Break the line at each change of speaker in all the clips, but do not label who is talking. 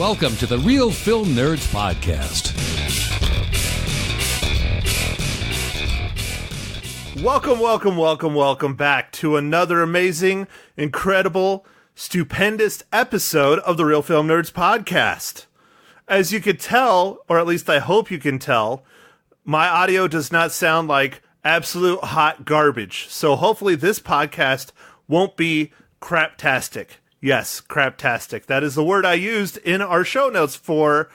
Welcome to the Real Film Nerds Podcast.
Welcome back to another amazing, incredible, stupendous episode of the Real Film Nerds Podcast. As you could tell, or at least I hope you can tell, my audio does not sound like absolute hot garbage. So hopefully this podcast won't be craptastic. Yes, craptastic. That is the word I used in our show notes for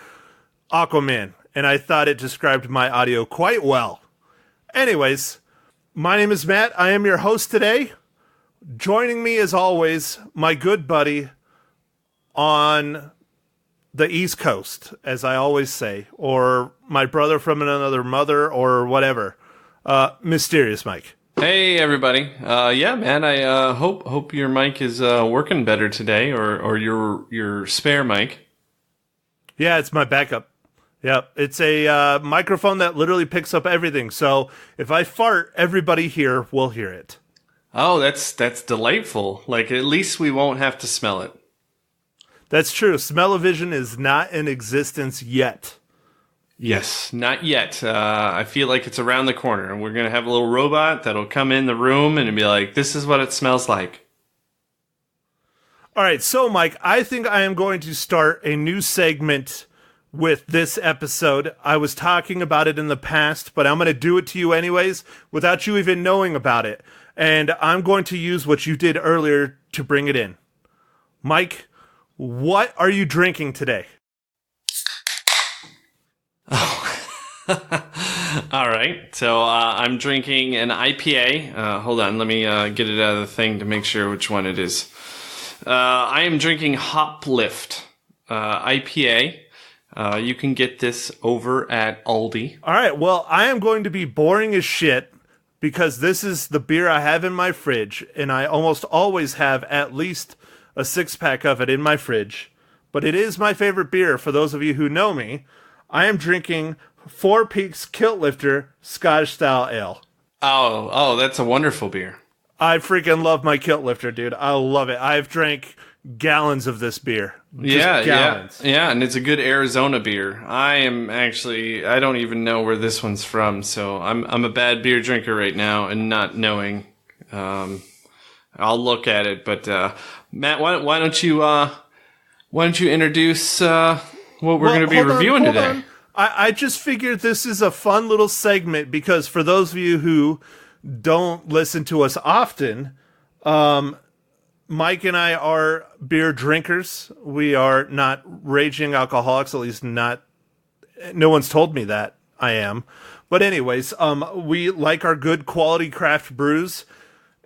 Aquaman, and I thought it described my audio quite well. Anyways, my name is Matt. I am your host today. Joining me, as always, my good buddy on the East Coast, as I always say, or my brother from another mother, or whatever. Mysterious Mike.
Hey everybody! Yeah, man. I hope your mic is working better today, or your spare mic.
Yeah, it's my backup. Yeah, it's a microphone that literally picks up everything. So if I fart, everybody here will hear it.
Oh, that's delightful. Like at least we won't have to smell it.
That's true. Smell-o-vision is not in existence yet.
Yes, not yet. I feel like it's around the corner, and we're going to have a little robot that'll come in the room and be like, this is what it smells like.
All right, so Mike, I think I am going to start a new segment with this episode. I was talking about it in the past, but I'm going to do it to you anyways without you even knowing about it. And I'm going to use what you did earlier to bring it in. Mike, what are you drinking today?
All right, so I'm drinking an IPA. Hold on, let me get it out of the thing to make sure which one it is. I am drinking Hoplift IPA. You can get this over at Aldi.
All right, well, I am going to be boring as shit because this is the beer I have in my fridge, and I almost always have at least a six-pack of it in my fridge. But it is my favorite beer, for those of you who know me. I am drinking Four Peaks Kilt Lifter Scottish Style Ale.
Oh, that's a wonderful beer.
I freaking love my Kilt Lifter, dude. I love it. I've drank gallons of this beer. Gallons.
Yeah, and it's a good Arizona beer. I don't even know where this one's from, so I'm a bad beer drinker right now and not knowing. I'll look at it, but Matt, why don't you introduce what we're going to be reviewing today?
I just figured this is a fun little segment because for those of you who don't listen to us often, Mike and I are beer drinkers. We are not raging alcoholics, at least not. No one's told me that I am. But anyways, we like our good quality craft brews.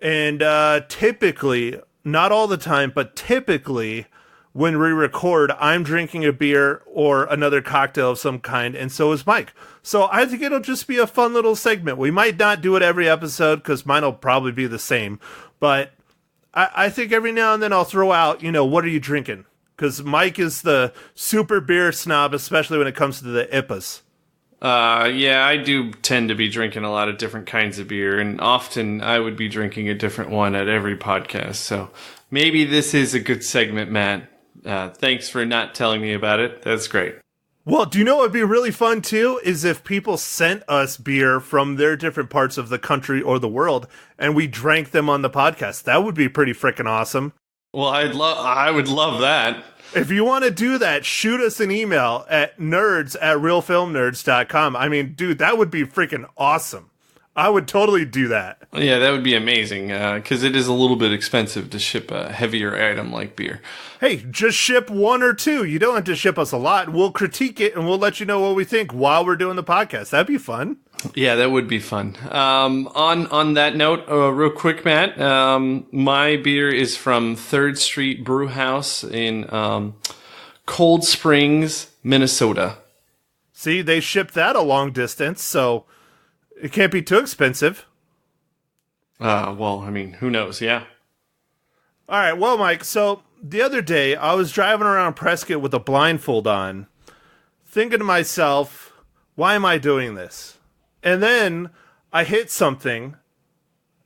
And typically, not all the time, but typically when we record, I'm drinking a beer or another cocktail of some kind, and so is Mike. So I think it'll just be a fun little segment. We might not do it every episode, because mine will probably be the same. But I think every now and then I'll throw out, what are you drinking? Because Mike is the super beer snob, especially when it comes to the IPAs.
Yeah, I do tend to be drinking a lot of different kinds of beer, and often I would be drinking a different one at every podcast. So maybe this is a good segment, Matt. Thanks for not telling me about it. That's great.
Well, do you know what would be really fun, too? Is if people sent us beer from their different parts of the country or the world, and we drank them on the podcast. That would be pretty freaking awesome.
Well, I would love that.
If you want to do that, shoot us an email at nerds@realfilmnerds.com. I mean, dude, that would be freaking awesome. I would totally do that.
Yeah, that would be amazing, because it is a little bit expensive to ship a heavier item like beer.
Hey, just ship one or two. You don't have to ship us a lot. We'll critique it, and we'll let you know what we think while we're doing the podcast. That'd be fun.
Yeah, that would be fun. On that note, real quick, Matt, my beer is from 3rd Street Brew House in Cold Springs, Minnesota.
See, they shipped that a long distance, so it can't be too expensive.
Well, I mean, who knows? Yeah.
All right. Well, Mike, so the other day I was driving around Prescott with a blindfold on, thinking to myself, why am I doing this? And then I hit something,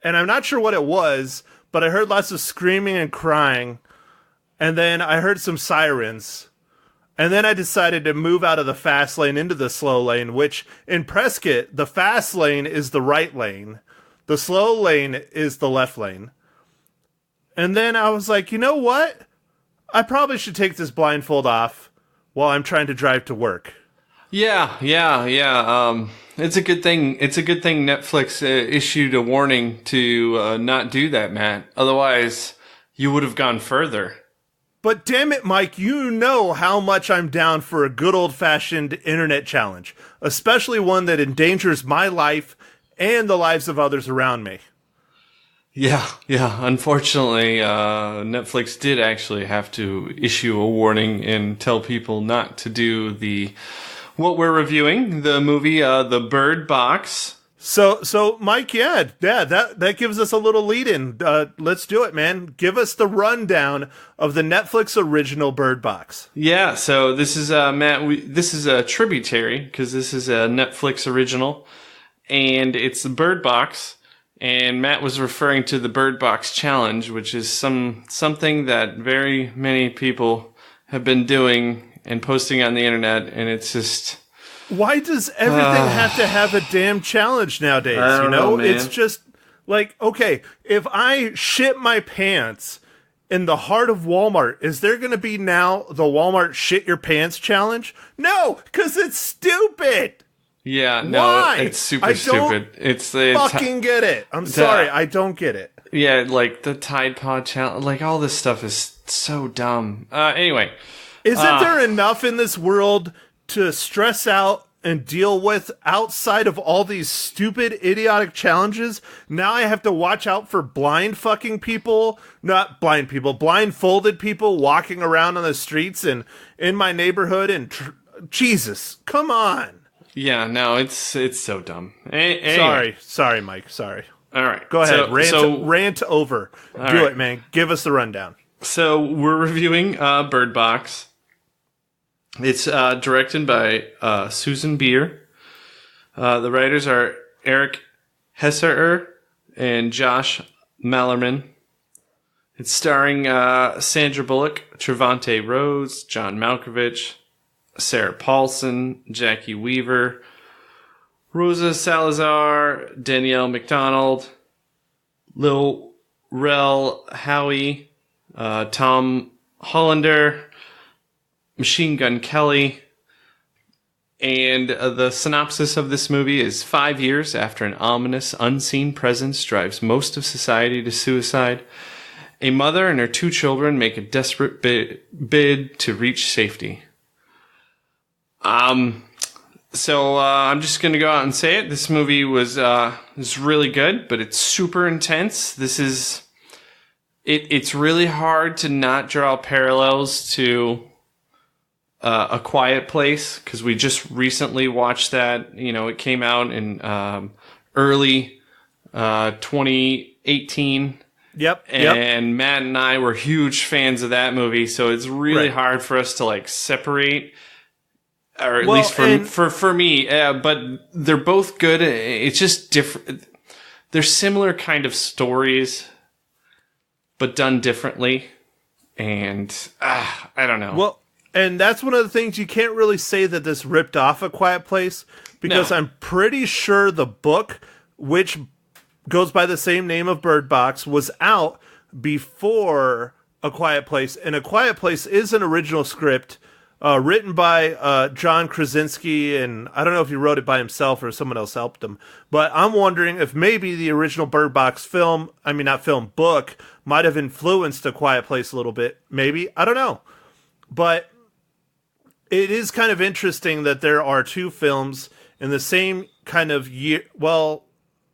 and I'm not sure what it was, but I heard lots of screaming and crying, and then I heard some sirens. And then I decided to move out of the fast lane into the slow lane, which in Prescott, the fast lane is the right lane. The slow lane is the left lane. And then I was like, you know what? I probably should take this blindfold off while I'm trying to drive to work.
Yeah. It's a good thing. It's a good thing Netflix issued a warning to not do that, Matt. Otherwise, you would have gone further.
But damn it, Mike, you know how much I'm down for a good old-fashioned internet challenge, especially one that endangers my life and the lives of others around me.
Yeah. Unfortunately, Netflix did actually have to issue a warning and tell people not to do what we're reviewing, the movie, The Bird Box.
So, Mike, that gives us a little lead-in. Let's do it, man. Give us the rundown of the Netflix original Bird Box.
Yeah, so this is, Matt, this is a Tributary, because this is a Netflix original, and it's the Bird Box, and Matt was referring to the Bird Box Challenge, which is something that very many people have been doing and posting on the internet, and it's just...
Why does everything have to have a damn challenge nowadays?
I don't know, man.
It's just like, okay, if I shit my pants in the heart of Walmart, is there going to be now the Walmart shit your pants challenge? No, because it's stupid.
Yeah, no,
Why?
It's super stupid. It's
fucking get it. I'm sorry, I don't get it.
Yeah, like the Tide Pod challenge, like all this stuff is so dumb. Anyway.
Isn't there enough in this world to stress out and deal with outside of all these stupid, idiotic challenges? Now I have to watch out for blindfolded people walking around on the streets and in my neighborhood. And Jesus, come on.
Yeah, no, it's so dumb. Anyway.
Sorry, Mike. Sorry.
All right,
go ahead. Rant over. Do it, man. Give us the rundown.
So we're reviewing Bird Box. It's directed by Susan Bier. The writers are Eric Hesserer and Josh Mallerman. It's starring Sandra Bullock, Trevante Rose, John Malkovich, Sarah Paulson, Jackie Weaver, Rosa Salazar, Danielle McDonald, Lil Rel Howie, Tom Hollander, Machine Gun Kelly. And the synopsis of this movie is 5 years after an ominous, unseen presence drives most of society to suicide, a mother and her 2 children make a desperate bid to reach safety. So I'm just going to go out and say it. This movie was really good, but it's super intense. This is... It's really hard to not draw parallels to... A Quiet Place, because we just recently watched that. You know, it came out in early 2018.
Yep.
And Matt and I were huge fans of that movie, so it's really hard for us to like separate, or at least for me. But they're both good. It's just different. They're similar kind of stories, but done differently. And I don't know.
Well. And that's one of the things you can't really say that this ripped off A Quiet Place, because I'm pretty sure the book, which goes by the same name of Bird Box, was out before A Quiet Place. And A Quiet Place is an original script written by John Krasinski, and I don't know if he wrote it by himself or someone else helped him. But I'm wondering if maybe the original Bird Box book might have influenced A Quiet Place a little bit. Maybe. I don't know. But it is kind of interesting that there are 2 films in the same kind of year. Well,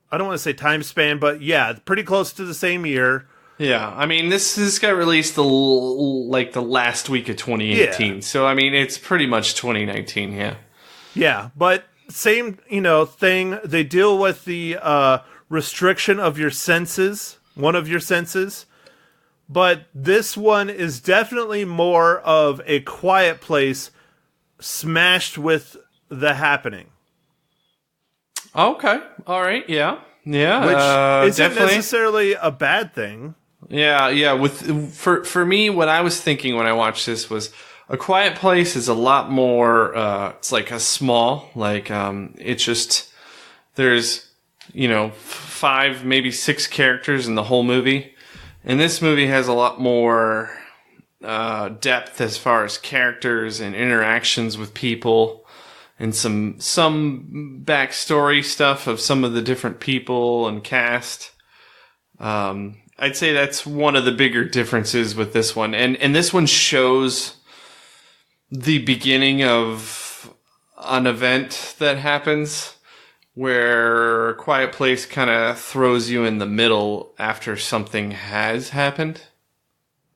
I don't want to say time span, but yeah, pretty close to the same year.
Yeah, I mean, this got released the last week of 2018. Yeah. So, I mean, it's pretty much 2019, yeah. Yeah,
but same, thing. They deal with the restriction of your senses, one of your senses. But this one is definitely more of A Quiet Place smashed with The Happening.
Okay. All right. Yeah. Yeah.
Which isn't definitely necessarily a bad thing.
Yeah. Yeah. For me, what I was thinking when I watched this was, A Quiet Place is a lot more, it's like a small, like, it's just, there's, 5, maybe 6 characters in the whole movie. And this movie has a lot more, depth as far as characters and interactions with people and some backstory stuff of some of the different people and cast. I'd say that's one of the bigger differences with this one. And this one shows the beginning of an event that happens where Quiet Place kind of throws you in the middle after something has happened.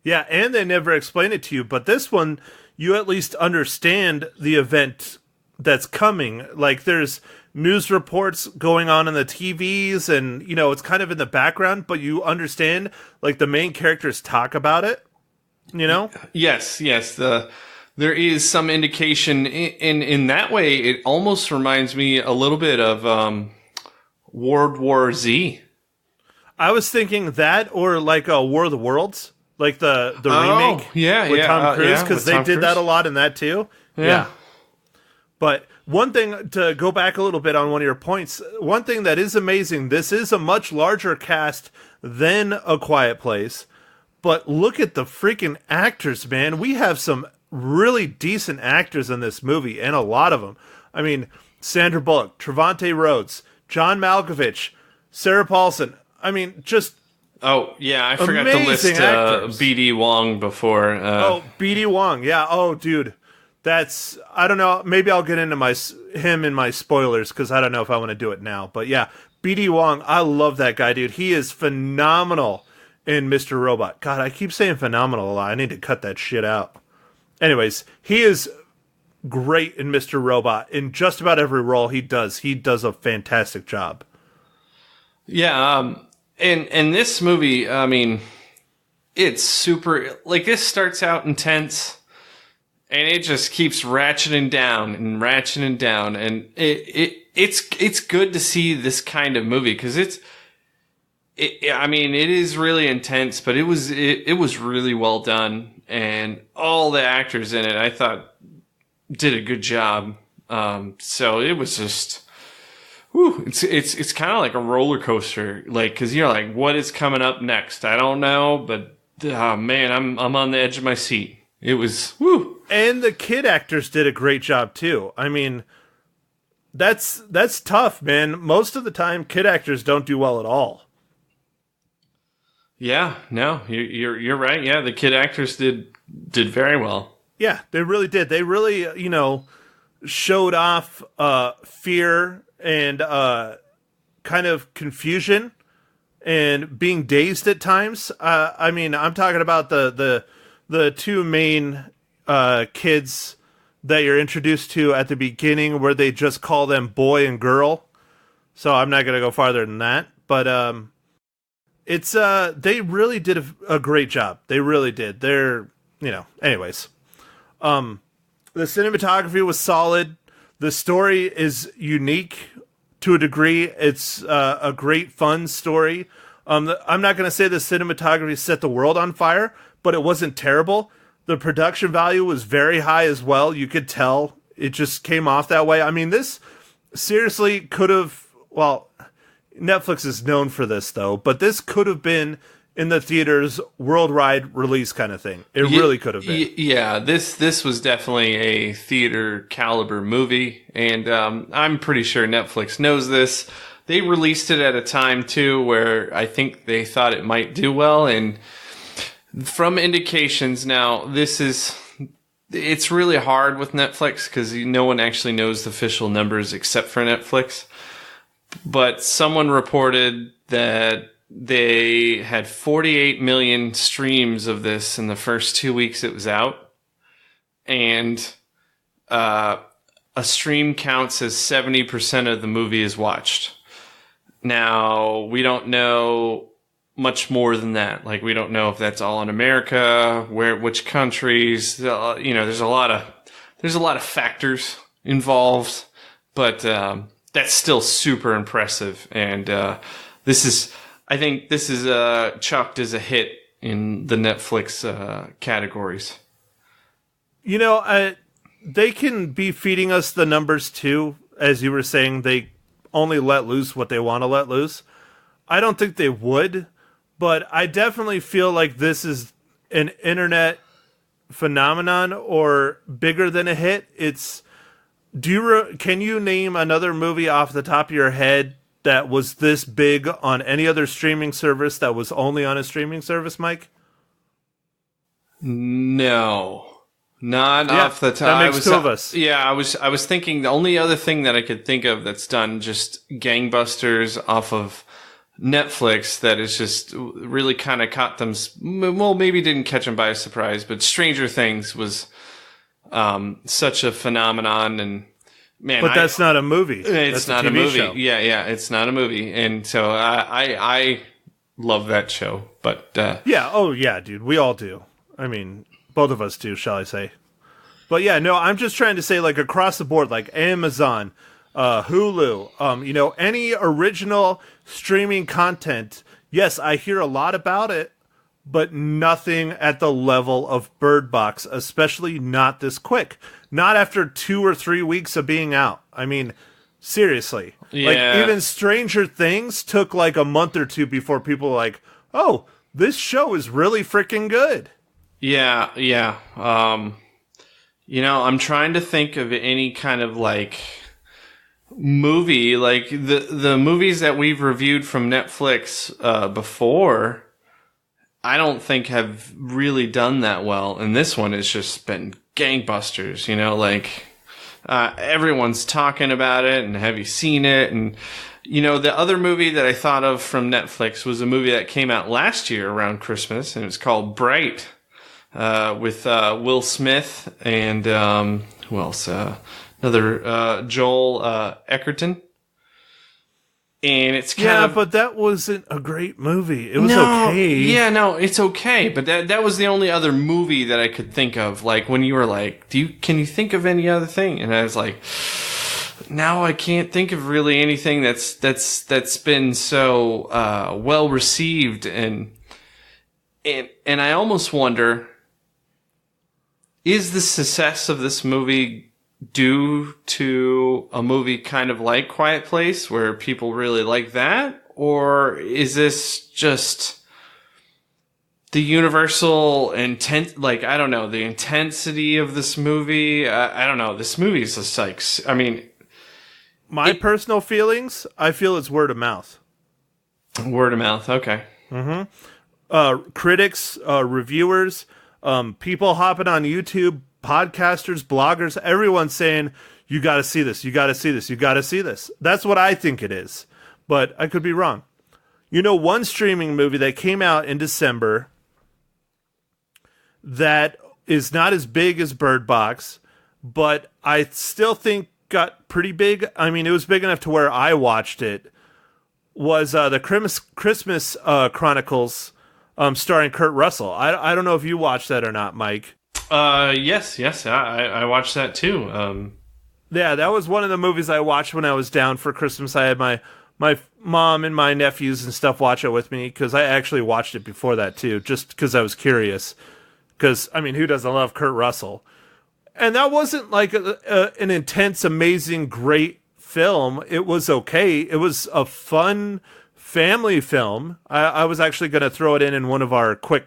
Yeah, and they never explain it to you, but this one, you at least understand the event that's coming. Like, there's news reports going on in the TVs, and, it's kind of in the background, but you understand, like, the main characters talk about it, Yes.
There is some indication in that way. It almost reminds me a little bit of World War Z.
I was thinking that, or like War of the Worlds, like the remake with Tom Cruise, because they did that a lot in that too. Yeah. But one thing, to go back a little bit on one of your points, one thing that is amazing, this is a much larger cast than A Quiet Place, but look at the freaking actors, man. We have some really decent actors in this movie, and a lot of them. I mean, Sandra Bullock, Trevante Rhodes, John Malkovich, Sarah Paulson. I mean, just
oh yeah, I forgot to list B.D. Wong before.
B.D. Wong, yeah. Oh, dude, that's, I don't know. Maybe I'll get into him in my spoilers, because I don't know if I want to do it now. But yeah, B.D. Wong, I love that guy, dude. He is phenomenal in Mr. Robot. God, I keep saying phenomenal a lot. I need to cut that shit out. Anyways, he is great in Mr. Robot. In just about every role he does a fantastic job.
Yeah, and this movie, I mean, it's super, like, this starts out intense, and it just keeps ratcheting down, and it's good to see this kind of movie, because it is really intense, but it was really well done. And all the actors in it, I thought, did a good job. So it was just, it's kind of like a roller coaster, like, because you're like, what is coming up next? I don't know, but man, I'm on the edge of my seat. It was
And the kid actors did a great job too. I mean, that's tough, man. Most of the time, kid actors don't do well at all.
Yeah, no, you're right. Yeah, the kid actors did very well.
Yeah, they really did. They really, showed off fear and kind of confusion and being dazed at times. I mean, I'm talking about the two main kids that you're introduced to at the beginning, where they just call them boy and girl. So I'm not going to go farther than that, but it's they really did a great job. They really did. They're, anyways. The cinematography was solid. The story is unique to a degree. It's a great fun story. I'm not going to say the cinematography set the world on fire, but it wasn't terrible. The production value was very high as well. You could tell it just came off that way. I mean, this seriously could have, well, Netflix is known for this, though, but this could have been in the theaters worldwide release kind of thing. It really could have been.
Yeah, this was definitely a theater caliber movie, and I'm pretty sure Netflix knows this. They released it at a time, too, where I think they thought it might do well, and from indications now, it's really hard with Netflix because no one actually knows the official numbers except for Netflix. But someone reported that they had 48 million streams of this in the first 2 weeks it was out. And a stream counts as 70% of the movie is watched. Now, we don't know much more than that. Like, we don't know if that's all in America, which countries. There's a lot of factors involved, but that's still super impressive. And I think this is chalked as a hit in the Netflix categories.
They can be feeding us the numbers too. As you were saying, they only let loose what they want to let loose. I don't think they would, but I definitely feel like this is an internet phenomenon or bigger than a hit. Can you name another movie off the top of your head that was this big on any other streaming service that was only on a streaming service, Mike?
No. Not off the top.
That makes two of us.
Yeah, I was thinking the only other thing that I could think of that's done just gangbusters off of Netflix that is just really kind of caught them. Well, maybe didn't catch them by surprise, but Stranger Things was such a phenomenon. And man,
but that's not a movie.
It's
that's
not
a
a
TV
movie.
show.
Yeah, it's not a movie, and so I love that show. But
dude, we all do. I mean, both of us do, shall I say. But yeah, no, I'm just trying to say, like, across the board, like Amazon, Hulu, any original streaming content. Yes, I hear a lot about it, but nothing at the level of Bird Box, especially not this quick. Not after 2 or 3 weeks of being out. I mean, seriously.
Yeah.
Like, even Stranger Things took like a month or two before people were like, oh, this show is really freaking good.
Yeah. I'm trying to think of any kind of like movie, like the movies that we've reviewed from Netflix before, I don't think have really done that well. And this one has just been gangbusters, everyone's talking about it and have you seen it? And, the other movie that I thought of from Netflix was a movie that came out last year around Christmas, and it was called Bright. With Will Smith and who else? Another Joel Egerton. And it's kind of...
but that wasn't a great movie. It was okay.
Yeah, no, it's okay. But that was the only other movie that I could think of. Like, when you were like, can you think of any other thing? And I was like, now I can't think of really anything that's been so well received. And I almost wonder, is the success of this movie due to a movie kind of like Quiet Place, where people really like that? Or is this just the universal intent, the intensity of this movie? I don't know. This movie is just like,
my personal feelings, I feel it's word of mouth.
Word of mouth, okay.
Mm-hmm. Critics, reviewers, people hopping on YouTube, podcasters, bloggers, everyone's saying, you got to see this, you got to see this, you got to see this. That's what I think it is, but I could be wrong. One streaming movie that came out in December that is not as big as Bird Box, but I still think got pretty big. I mean, it was big enough to where I watched it, was the Christmas Chronicles, starring Kurt Russell. I don't know if you watched that or not, Mike.
Yes, I watched that too.
Yeah, that was one of the movies I watched when I was down for Christmas. I had my mom and my nephews and stuff watch it with me, because I actually watched it before that too, just because I was curious. Because, I mean, who doesn't love Kurt Russell? And that wasn't like an intense, amazing, great film. It was okay. It was a fun family film. I was actually going to throw it in one of our quick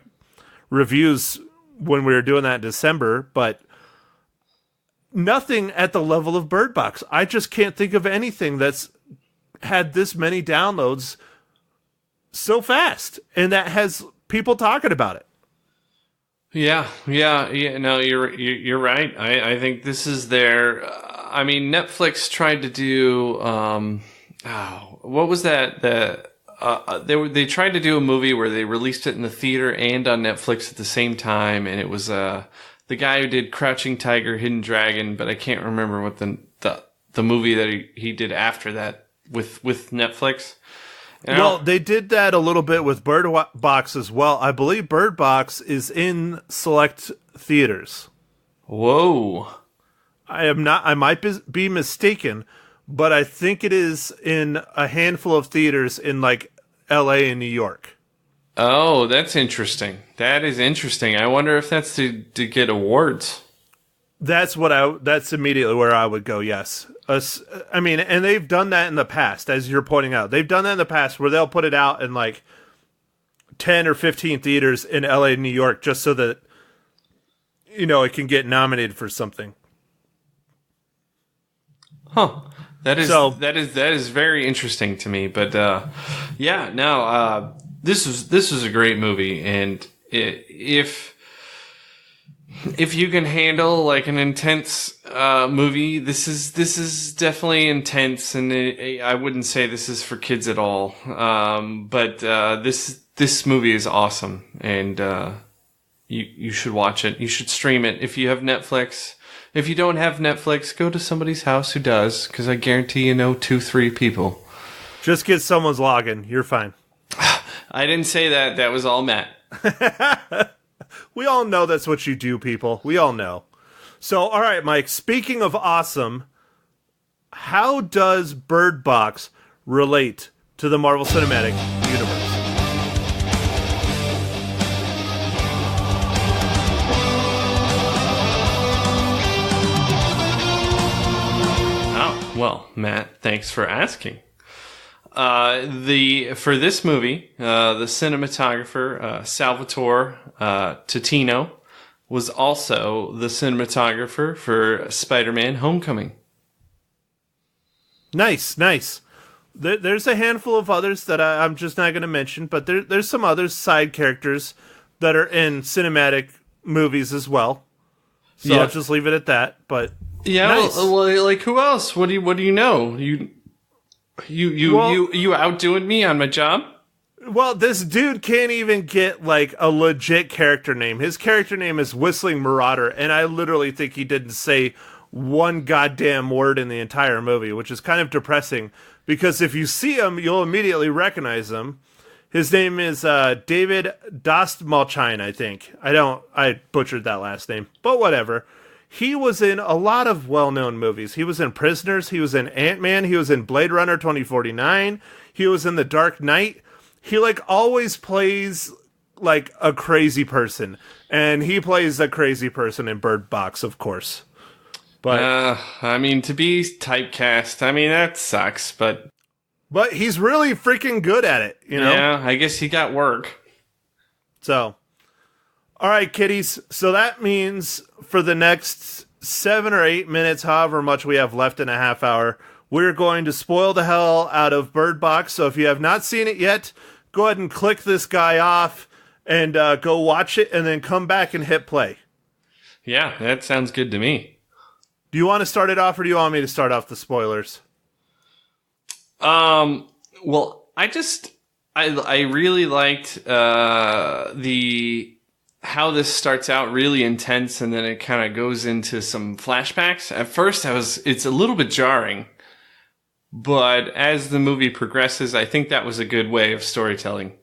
reviews when we were doing that in December, but nothing at the level of Bird Box. I just can't think of anything that's had this many downloads so fast and that has people talking about it.
Yeah. No, you're right. I think this is their. Netflix tried to do. What was that? They tried to do a movie where they released it in the theater and on Netflix at the same time, and it was the guy who did Crouching Tiger, Hidden Dragon, but I can't remember what the movie that he did after that with Netflix.
Well, they did that a little bit with Bird Box as well. I believe Bird Box is in select theaters.
Whoa.
I am not. I might be mistaken, but I think it is in a handful of theaters in like L.A. and New York.
Oh, that's interesting. That is interesting. I wonder if that's to get awards.
That's that's immediately where I would go. Yes. I mean, and they've done that in the past, as you're pointing out. They've done that in the past where they'll put it out in like 10 or 15 theaters in LA and New York just so that, it can get nominated for something.
Huh. That is very interesting to me. But this was a great movie, and if you can handle like an intense movie, this is definitely intense, and I wouldn't say this is for kids at all. But this movie is awesome, and you should watch it. You should stream it if you have Netflix. If you don't have Netflix, go to somebody's house who does, because I guarantee 2-3 people.
Just get someone's login. You're fine.
I didn't say that. That was all Matt.
We all know that's what you do, people. We all know. So, all right, Mike, speaking of awesome, how does Bird Box relate to the Marvel Cinematic Universe?
Well, Matt, thanks for asking. For this movie, the cinematographer Salvatore Totino was also the cinematographer for Spider-Man: Homecoming.
Nice. There's a handful of others that I'm just not going to mention, but there's some other side characters that are in cinematic movies as well. So I'll just leave it at that. But
yeah, nice. well, like who else? What do you know? You outdoing me on my job?
Well, this dude can't even get like a legit character name. His character name is Whistling Marauder, and I literally think he didn't say one goddamn word in the entire movie, which is kind of depressing because if you see him, you'll immediately recognize him. His name is David Dostmalchine, I think. I butchered that last name, but whatever. He was in a lot of well-known movies. He was in Prisoners. He was in Ant-Man. He was in Blade Runner 2049. He was in The Dark Knight. He always plays like a crazy person, and he plays a crazy person in Bird Box, of course. But
to be typecast, that sucks. But
he's really freaking good at it,
Yeah, I guess he got work.
So, all right, kiddies. So that means for the next 7 or 8 minutes, however much we have left in a half hour, we're going to spoil the hell out of Bird Box. So if you have not seen it yet, go ahead and click this guy off and go watch it and then come back and hit play.
Yeah, that sounds good to me.
Do you want to start it off or do you want me to start off the spoilers?
Well, I really liked how this starts out really intense and then it kind of goes into some flashbacks. At first it's a little bit jarring, but as the movie progresses, I think that was a good way of storytelling.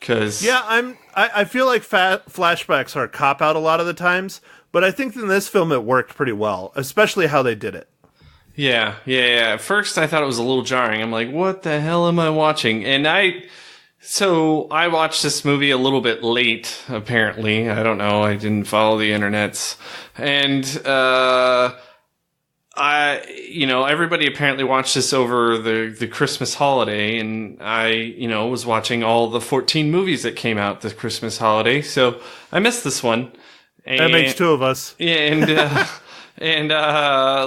I feel like flashbacks are a cop-out a lot of the times, but I think in this film it worked pretty well, especially how they did it.
Yeah. At first I thought it was a little jarring. I'm like, what the hell am I watching? And I watched this movie a little bit late, apparently. I don't know. I didn't follow the internets. And, everybody apparently watched this over the Christmas holiday. And I, was watching all the 14 movies that came out this Christmas holiday. So I missed this one. And,
that makes two of us.
Yeah. And, I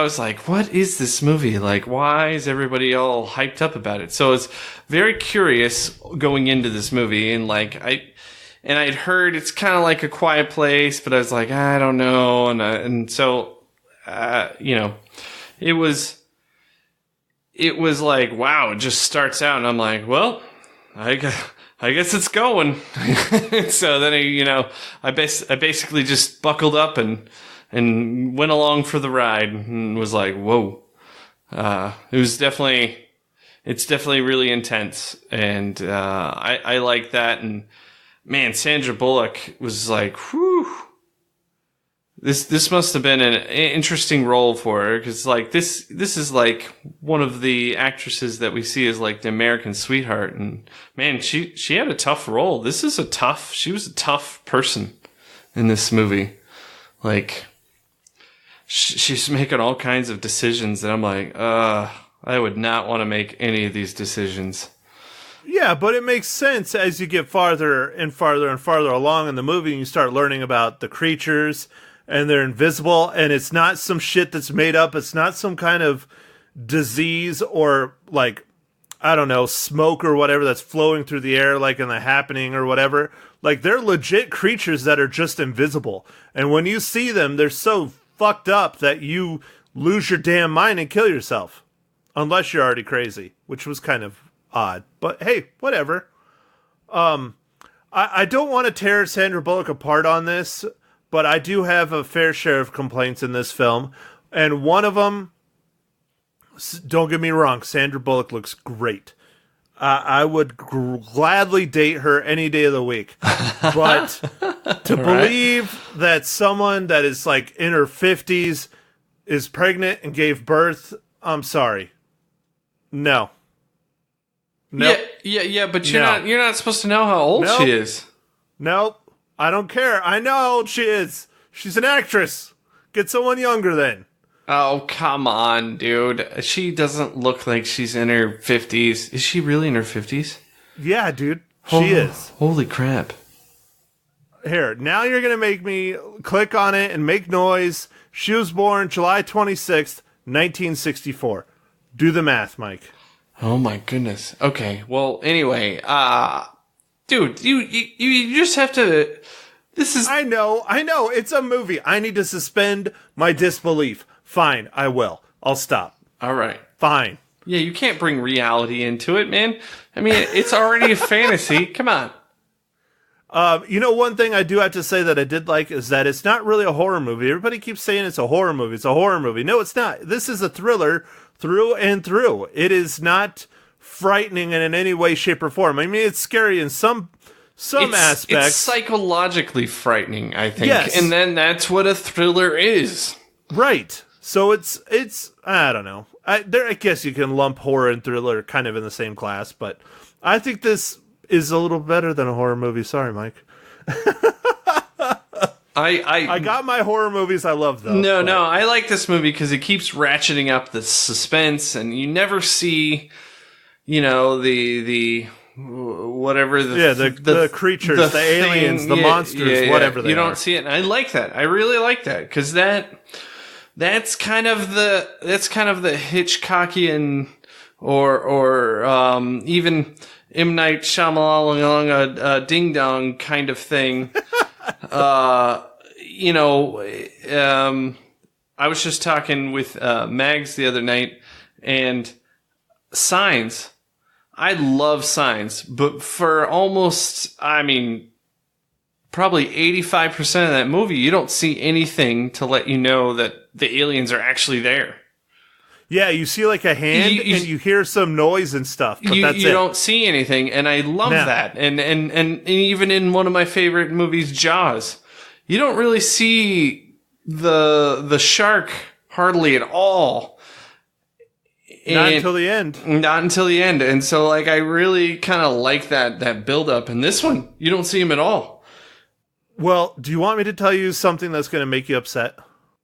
was like, what is this movie? Like, why is everybody all hyped up about it? So I was very curious going into this movie. And I'd heard it's kind of like A Quiet Place, but I was like, I don't know. So, it was like, wow, it just starts out. And I'm like, well, I guess it's going. So then I basically just buckled up and went along for the ride and was like, whoa. It's definitely really intense. And, I like that. And man, Sandra Bullock was like, whew. This must have been an interesting role for her. Cause this is like one of the actresses that we see as like the American sweetheart. And man, she had a tough role. She was a tough person in this movie. Like, she's making all kinds of decisions that I'm like, I would not want to make any of these decisions.
Yeah, but it makes sense as you get farther and farther and farther along in the movie and you start learning about the creatures and they're invisible and it's not some shit that's made up. It's not some kind of disease or like, I don't know, smoke or whatever that's flowing through the air like in The Happening or whatever. Like they're legit creatures that are just invisible. And when you see them, they're so fucked up that you lose your damn mind and kill yourself. Unless you're already crazy, which was kind of odd, but hey, whatever. I don't want to tear Sandra Bullock apart on this, but I do have a fair share of complaints in this film, and one of them, don't get me wrong, Sandra Bullock looks great. I would gladly date her any day of the week, but to believe that someone that is like in her 50s is pregnant and gave birth, I'm sorry. No. Nope.
Yeah, but you're not supposed to know how old she is.
Nope. I don't care. I know how old she is. She's an actress. Get someone younger then.
Oh, come on, dude. She doesn't look like she's in her 50s. Is she really in her 50s?
Yeah, dude. She is.
Holy crap.
Here, now you're going to make me click on it and make noise. She was born July 26th, 1964. Do the math, Mike.
Oh my goodness. Okay. Well, anyway, dude, you just have to. This is.
I know. It's a movie. I need to suspend my disbelief. Fine, I will. I'll stop.
All right.
Fine.
Yeah, you can't bring reality into it, man. I mean, it's already a fantasy. Come on.
One thing I do have to say that I did like is that it's not really a horror movie. Everybody keeps saying it's a horror movie. It's a horror movie. No, it's not. This is a thriller through and through. It is not frightening in any way, shape, or form. I mean, it's scary in some aspects.
It's psychologically frightening, I think.
Yes.
And then that's what a thriller is.
Right. So it's I don't know. I guess you can lump horror and thriller kind of in the same class, but I think this is a little better than a horror movie. Sorry, Mike. I got my horror movies I love, though.
No, I like this movie because it keeps ratcheting up the suspense, and you never see, the whatever
the creatures, the aliens, the monsters, whatever they are.
You don't see it, and I like that. I really like that because that's kind of the Hitchcockian or even M. Night Shyamalan Ding Dong kind of thing. I was just talking with Mags the other night, and Signs. I love Signs, but for probably 85% of that movie, you don't see anything to let you know that the aliens are actually there.
Yeah, you see like a hand and you hear some noise and stuff, but that's it.
You don't see anything, and I love that. And even in one of my favorite movies, Jaws, you don't really see the shark hardly at all.
Not until the end.
Not until the end. And so I really kind of like that build up. And this one, you don't see him at all.
Well, do you want me to tell you something that's going to make you upset?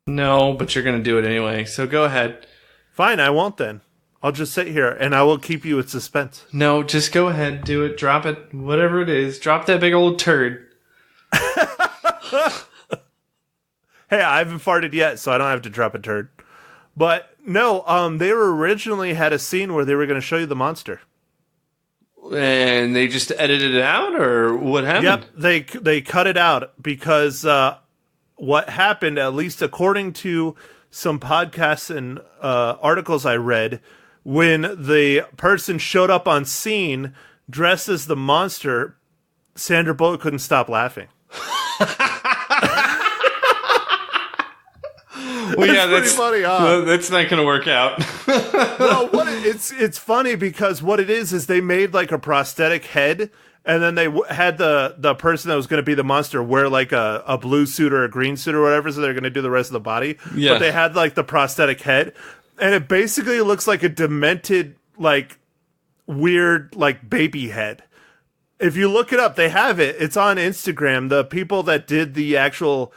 No, but you're going to do it anyway. So go ahead.
Fine, I won't then. I'll just sit here and I will keep you in suspense.
No, just go ahead. Do it. Drop it. Whatever it is. Drop that big old turd.
Hey, I haven't farted yet, so I don't have to drop a turd. But no, they originally had a scene where they were going to show you the monster.
And they just edited it out, or what happened?
Yep, they cut it out because what happened, at least according to some podcasts and articles I read, when the person showed up on scene dressed as the monster, Sandra Bullock couldn't stop laughing.
Well, yeah,
that's funny, huh?
That's not going to work out.
Well, it's funny because what it is they made like a prosthetic head, and then they had the person that was going to be the monster wear like a blue suit or a green suit or whatever, so they're going to do the rest of the body. Yeah. But they had like the prosthetic head, and it basically looks like a demented, like weird, like baby head. If you look it up, they have it. It's on Instagram. The people that did the actual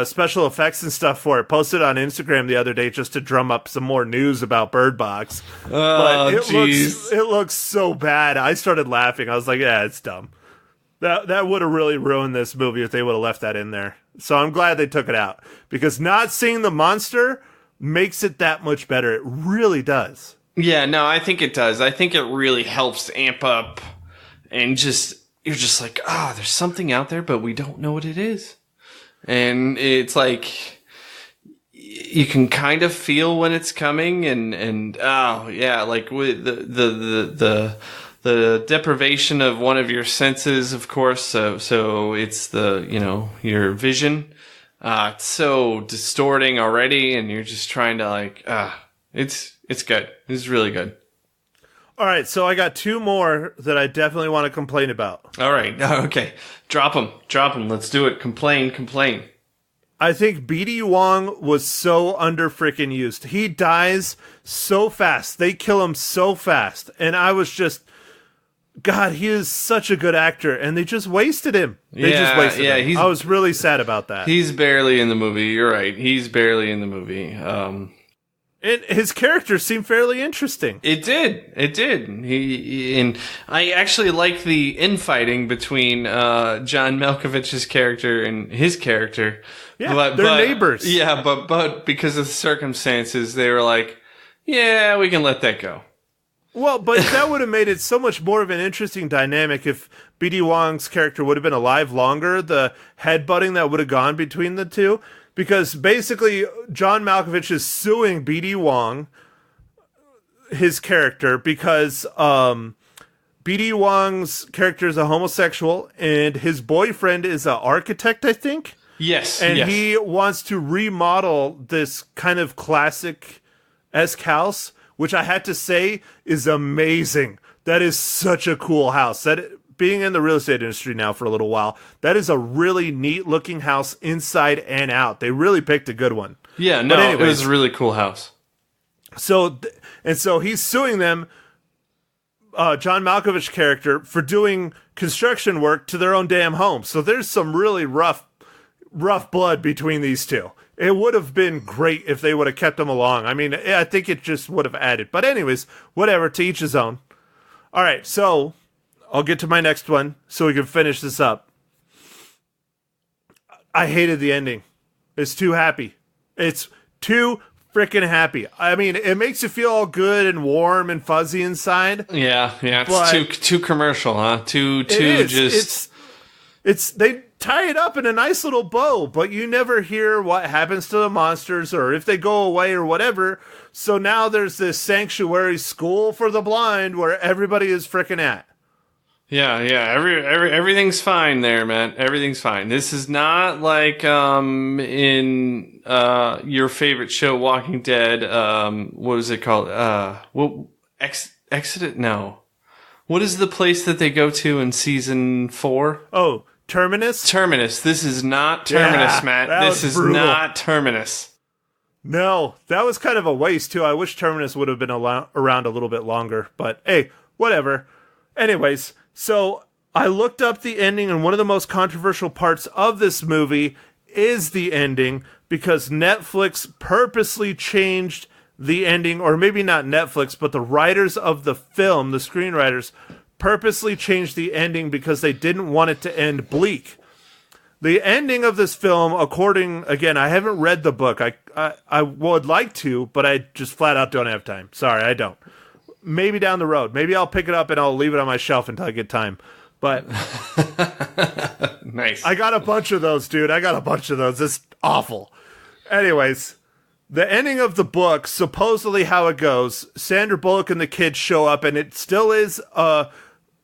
special effects and stuff for it. Posted on Instagram the other day just to drum up some more news about Bird Box.
Oh,
it looks so bad. I started laughing. I was like, yeah, it's dumb. That would have really ruined this movie if they would have left that in there. So I'm glad they took it out, because not seeing the monster makes it that much better. It really does.
Yeah, no, I think it does. I think it really helps amp up, and you're just like, there's something out there, but we don't know what it is. And it's like, you can kind of feel when it's coming, and like with the deprivation of one of your senses, of course. So it's your vision. It's so distorting already, and you're just trying to it's good. It's really good.
All right, so I got two more that I definitely want to complain about.
All right, okay. Drop them. Let's do it. Complain.
I think BD Wong was so under freaking used. He dies so fast. They kill him so fast. And I was just, God, he is such a good actor. And they just wasted him. I was really sad about that.
He's barely in the movie. You're right. He's barely in the movie.
And his character seemed fairly interesting.
It did. And I actually like the infighting between John Malkovich's character and his character.
Yeah, they're neighbors.
Yeah, but because of the circumstances, they were like, yeah, we can let that go.
Well, but that would have made it so much more of an interesting dynamic if BD Wong's character would have been alive longer, the headbutting that would have gone between the two. Because basically, John Malkovich is suing BD Wong, his character, because BD Wong's character is a homosexual, and his boyfriend is an architect, I think?
Yes.
And he wants to remodel this kind of classic-esque house, which I had to say is amazing. That is such a cool house. Being in the real estate industry now for a little while, that is a really neat looking house inside and out. They really picked a good one.
Yeah, no, anyways, it was a really cool house.
So he's suing them, John Malkovich's character, for doing construction work to their own damn home. So there's some really rough blood between these two. It would have been great if they would have kept them along. I mean, I think it just would have added. But anyways, whatever, to each his own. All right, so I'll get to my next one so we can finish this up. I hated the ending. It's too happy. It's too freaking happy. I mean, it makes you feel all good and warm and fuzzy inside.
Yeah. It's too commercial, huh? Too just.
It's they tie it up in a nice little bow, but you never hear what happens to the monsters or if they go away or whatever. So now there's this sanctuary school for the blind where everybody is freaking at.
Yeah. Everything's fine there, man. Everything's fine. This is not like in your favorite show, Walking Dead. What was it called? Exodus? No. What is the place that they go to in season 4?
Oh, Terminus?
Terminus. This is not Terminus, Matt. This is brutal. Not Terminus.
No, that was kind of a waste, too. I wish Terminus would have been around a little bit longer. But, hey, whatever. Anyways, so I looked up the ending, and one of the most controversial parts of this movie is the ending, because Netflix purposely changed the ending, or maybe not Netflix, but the writers of the film, the screenwriters, purposely changed the ending because they didn't want it to end bleak. The ending of this film, again, I haven't read the book. I would like to, but I just flat out don't have time. Sorry, I don't. Maybe down the road. Maybe I'll pick it up and I'll leave it on my shelf until I get time. But
nice.
I got a bunch of those, dude. It's awful. Anyways, the ending of the book, supposedly how it goes, Sandra Bullock and the kids show up, and it still is,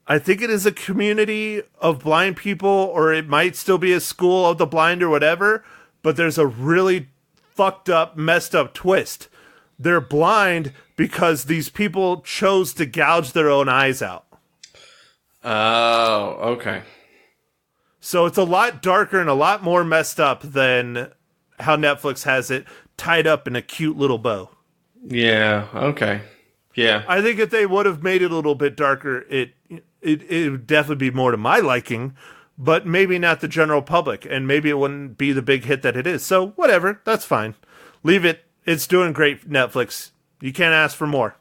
I think it is a community of blind people, or it might still be a school of the blind or whatever, but there's a really fucked up, messed up twist. They're blind because these people chose to gouge their own eyes out.
Oh, okay.
So it's a lot darker and a lot more messed up than how Netflix has it tied up in a cute little bow.
Yeah, okay. Yeah.
I think if they would have made it a little bit darker, it would definitely be more to my liking. but maybe not the general public, and maybe it wouldn't be the big hit that it is. So whatever, that's fine. Leave it. It's doing great, Netflix. You can't ask for more.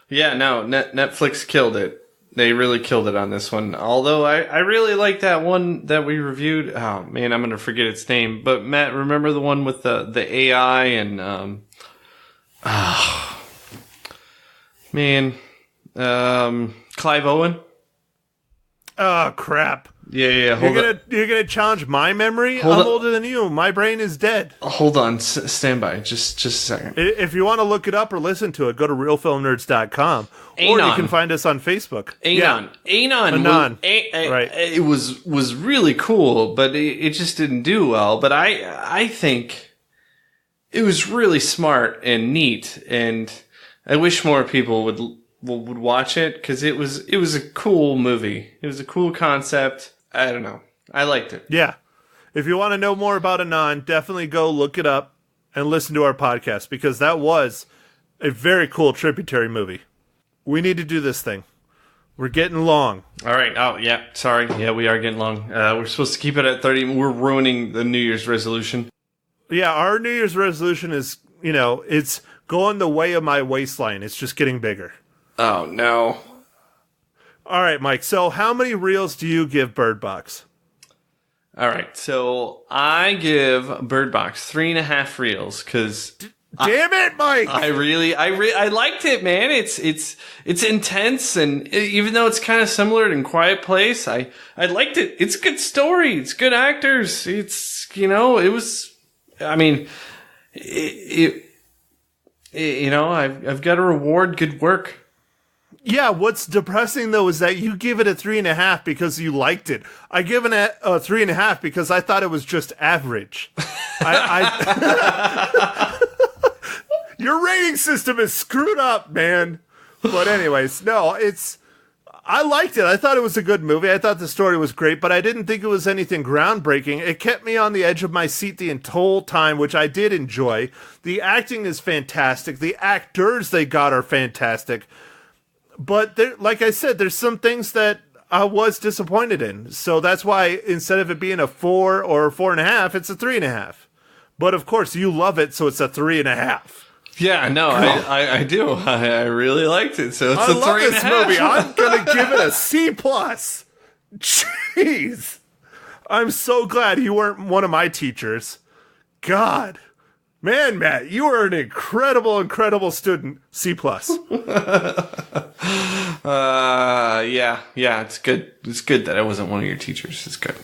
Yeah, no, Netflix killed it. They really killed it on this one. Although I really like that one that we reviewed. Oh man, I'm gonna forget its name. But Matt, remember the one with the AI and Clive Owen?
Oh crap.
Yeah.
You're gonna challenge my memory? I'm older than you. My brain is dead.
Hold on. Stand by. Just a second.
If you want to look it up or listen to it, go to realfilmnerds.com. Or you can find us on Facebook.
Anon.
Right.
It was really cool, but it just didn't do well. But I think it was really smart and neat, and I wish more people would watch it, because it was a cool movie. It was a cool concept. I don't know. I liked it.
Yeah. If you want to know more about Anon, definitely go look it up and listen to our podcast, because that was a very cool Tributary movie. We need to do this thing. We're getting long.
All right. Oh, yeah. Sorry. Yeah, we are getting long. We're supposed to keep it at 30. We're ruining the New Year's resolution.
Yeah, our New Year's resolution is, it's going the way of my waistline. It's just getting bigger.
Oh, no.
All right, Mike. So how many reels do you give Bird Box?
All right. So I give Bird Box 3.5 reels, because...
Damn it, Mike!
I liked it, man. It's intense, and even though it's kind of similar in Quiet Place, I liked it. It's a good story. It's good actors. It's, it was, I mean, I've got to reward good work.
Yeah, what's depressing, though, is that you give it a 3.5 because you liked it. I give it a 3.5 because I thought it was just average. Your rating system is screwed up, man. But anyways, no, I liked it. I thought it was a good movie. I thought the story was great, but I didn't think it was anything groundbreaking. It kept me on the edge of my seat the whole time, which I did enjoy. The acting is fantastic. The actors they got are fantastic. But like I said, there's some things that I was disappointed in. So that's why instead of it being a 4 or 4.5, it's a 3.5. But of course, you love it, so it's a 3.5.
Yeah, no, I do. I really liked it, so it's a 3.5.
I love this movie. I'm going to give it a C+. Jeez. I'm so glad you weren't one of my teachers. God. Man, Matt, you are an incredible, incredible student. C+.
Yeah, it's good. It's good that I wasn't one of your teachers. It's good.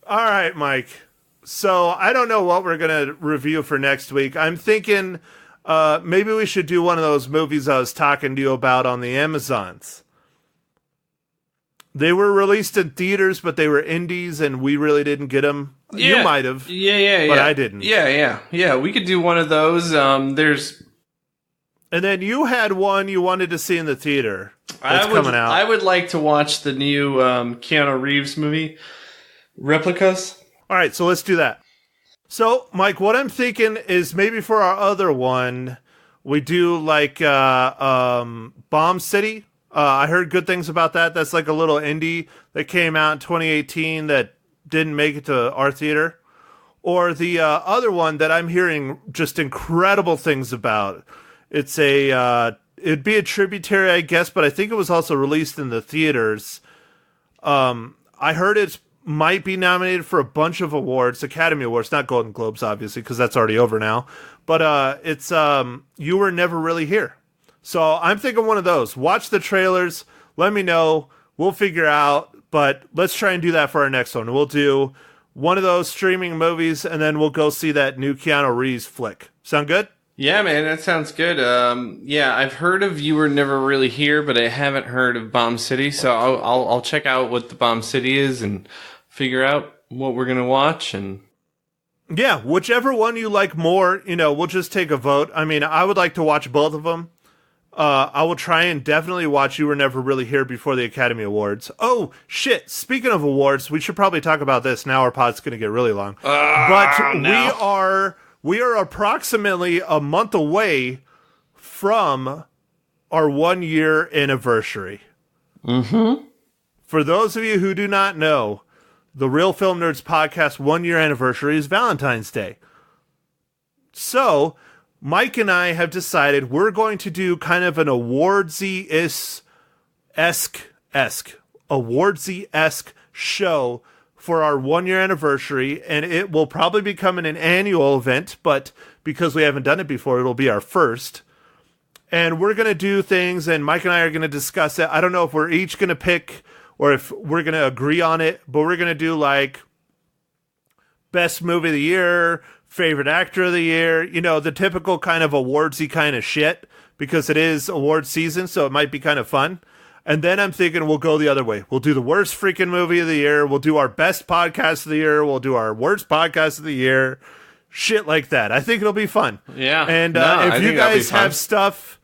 All right, Mike. So I don't know what we're going to review for next week. I'm thinking maybe we should do one of those movies I was talking to you about on the Amazons. They were released in theaters, but they were indies, and we really didn't get them.
Yeah.
You might have.
Yeah.
But I didn't.
Yeah. We could do one of those. And
then you had one you wanted to see in the theater that's coming out.
I would like to watch the new Keanu Reeves movie, Replicas.
All right, so let's do that. So, Mike, what I'm thinking is maybe for our other one, we do like Bomb City. I heard good things about that. That's like a little indie that came out in 2018 that didn't make it to our theater. Or the other one that I'm hearing just incredible things about. It's it'd be a Tributary, I guess, but I think it was also released in the theaters. I heard it's might be nominated for a bunch of awards, Academy Awards, not Golden Globes, obviously, because that's already over now. But it's You Were Never Really Here. So I'm thinking one of those. Watch the trailers. Let me know. We'll figure out. But let's try and do that for our next one. We'll do one of those streaming movies, and then we'll go see that new Keanu Reeves flick. Sound good?
Yeah, man, that sounds good. Yeah, I've heard of You Were Never Really Here, but I haven't heard of Bomb City. So I'll check out what the Bomb City is and figure out what we're gonna watch. And
yeah, whichever one you like more, we'll just take a vote. I mean, I would like to watch both of them. I will try and definitely watch You Were Never Really Here before the Academy Awards. Oh, shit. Speaking of awards, we should probably talk about this. Now our pod's going to get really long. No. We are approximately a month away from our 1-year anniversary.
Mm-hmm.
For those of you who do not know, the Real Film Nerds podcast 1 year anniversary is Valentine's Day. So, Mike and I have decided we're going to do kind of an awardsy-esque show for our 1 year anniversary, and it will probably become an annual event, but because we haven't done it before, it'll be our first. And we're going to do things, and Mike and I are going to discuss it. I don't know if we're each going to pick or if we're going to agree on it, but we're going to do like best movie of the year, favorite actor of the year, you know, the typical kind of awardsy kind of shit, because it is award season, so it might be kind of fun. And then I'm thinking we'll go the other way. We'll do the worst freaking movie of the year. We'll do our best podcast of the year. We'll do our worst podcast of the year. Shit like that. I think it'll be fun.
Yeah.
And if you guys have stuff...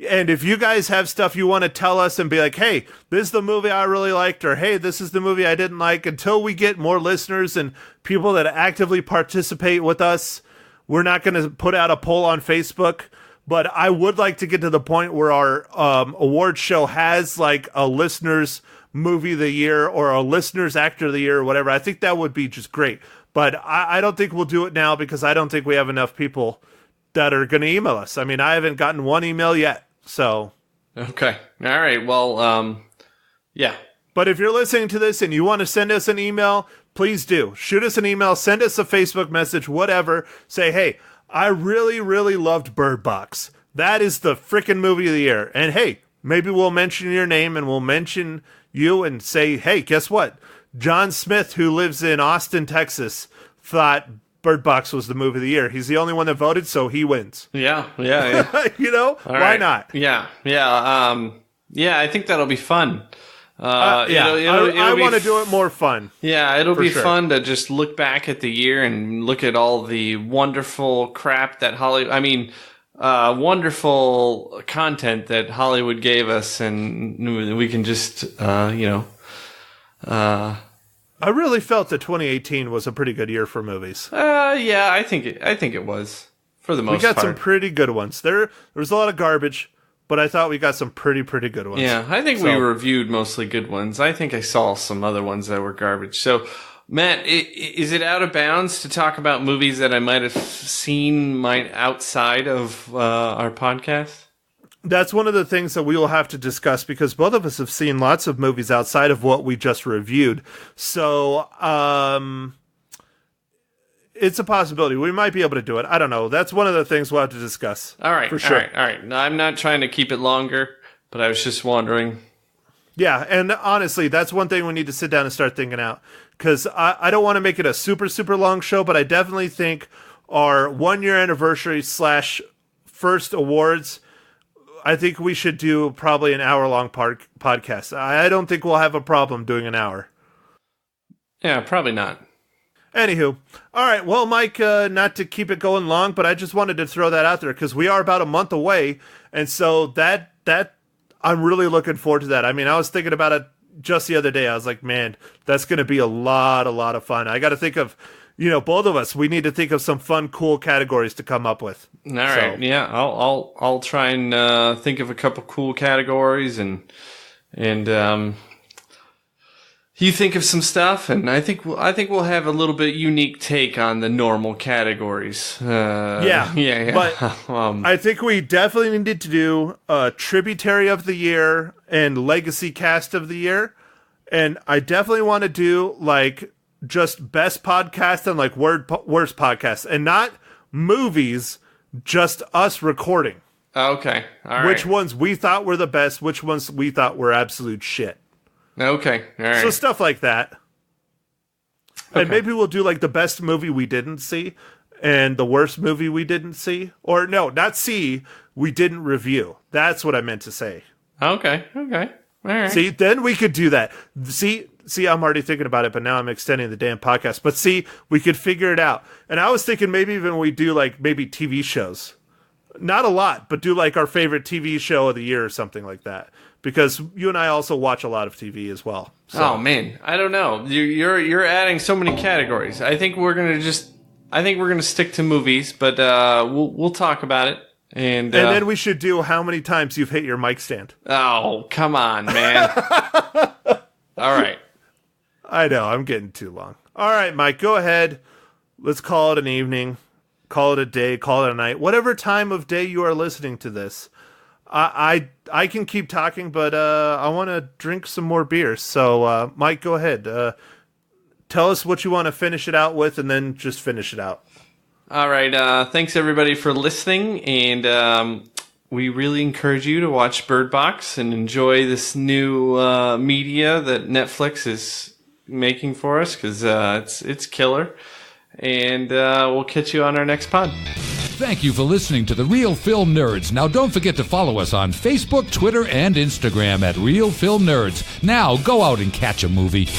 And if you guys have stuff you want to tell us and be like, hey, this is the movie I really liked, or hey, this is the movie I didn't like, until we get more listeners and people that actively participate with us, we're not going to put out a poll on Facebook. But I would like to get to the point where our award show has like a listener's movie of the year or a listener's actor of the year or whatever. I think that would be just great. But I don't think we'll do it now because I don't think we have enough people that are going to email us. I mean, I haven't gotten one email yet. So,
okay. All right. Well, yeah.
But if you're listening to this and you want to send us an email, please do. Shoot us an email, send us a Facebook message, whatever. Say, hey, I really, really loved Bird Box. That is the frickin' movie of the year. And hey, maybe we'll mention your name and we'll mention you and say, hey, guess what? John Smith, who lives in Austin, Texas, thought Bird Box was the movie of the year. He's the only one that voted, so he wins.
Yeah.
You know, why not?
Yeah. I think that'll be fun.
I want to do it more fun.
Yeah, it'll be fun to just look back at the year and look at all the wonderful crap that wonderful content that Hollywood gave us, and we can just,
I really felt that 2018 was a pretty good year for movies.
Yeah, I think it was for the most part.
We got some pretty good ones. There was a lot of garbage, but I thought we got some pretty good ones.
Yeah, I think we reviewed mostly good ones. I think I saw some other ones that were garbage. So, Matt, is it out of bounds to talk about movies that I might have seen outside of our podcast?
That's one of the things that we will have to discuss because both of us have seen lots of movies outside of what we just reviewed. So, it's a possibility. We might be able to do it. I don't know. That's one of the things we'll have to discuss.
All right.
For sure.
All right. No, I'm not trying to keep it longer, but I was just wondering.
Yeah, and honestly, that's one thing we need to sit down and start thinking out. Because I don't want to make it a super, super long show, but I definitely think our 1 year anniversary / first awards, I think we should do probably an hour-long podcast. I don't think we'll have a problem doing an hour.
Yeah, probably not.
Anywho, all right. Well, Mike, not to keep it going long, but I just wanted to throw that out there because we are about a month away, and so that I'm really looking forward to that. I mean, I was thinking about it just the other day. I was like, man, that's going to be a lot of fun. I got to think of, both of us. We need to think of some fun, cool categories to come up with.
All right. Yeah, I'll try and think of a couple cool categories and you think of some stuff, and I think we'll have a little bit unique take on the normal categories. Yeah.
But I think we definitely need to do a Tributary of the Year and Legacy Cast of the Year, and I definitely want to do like just best podcast and like worst podcast, and not movies, just us recording.
Okay, all right.
Which ones we thought were the best, which ones we thought were absolute shit.
Okay, all right.
So stuff like that. Okay. And maybe we'll do like the best movie we didn't see and the worst movie we didn't see. Or no, not see, we didn't review. That's what I meant to say.
Okay. All right.
See, then we could do that. See, I'm already thinking about it, but now I'm extending the damn podcast. But see, we could figure it out. And I was thinking maybe even we do like maybe TV shows. Not a lot, but do like our favorite TV show of the year or something like that. Because you and I also watch a lot of TV as well. So.
Oh man, I don't know. You're adding so many categories. I think we're gonna stick to movies, but we'll talk about it. And
then we should do how many times you've hit your mic stand.
Oh, come on, man. All right.
I know, I'm getting too long. All right, Mike, go ahead. Let's call it an evening. Call it a day. Call it a night. Whatever time of day you are listening to this. I can keep talking, but I want to drink some more beer. So, Mike, go ahead. Tell us what you want to finish it out with, and then just finish it out.
All right. Thanks, everybody, for listening. And we really encourage you to watch Bird Box and enjoy this new media that Netflix is making for us, because it's killer. And we'll catch you on our next pod.
Thank you for listening to The Real Film Nerds. Now, don't forget to follow us on Facebook, Twitter, and Instagram at Real Film Nerds. Now, go out and catch a movie.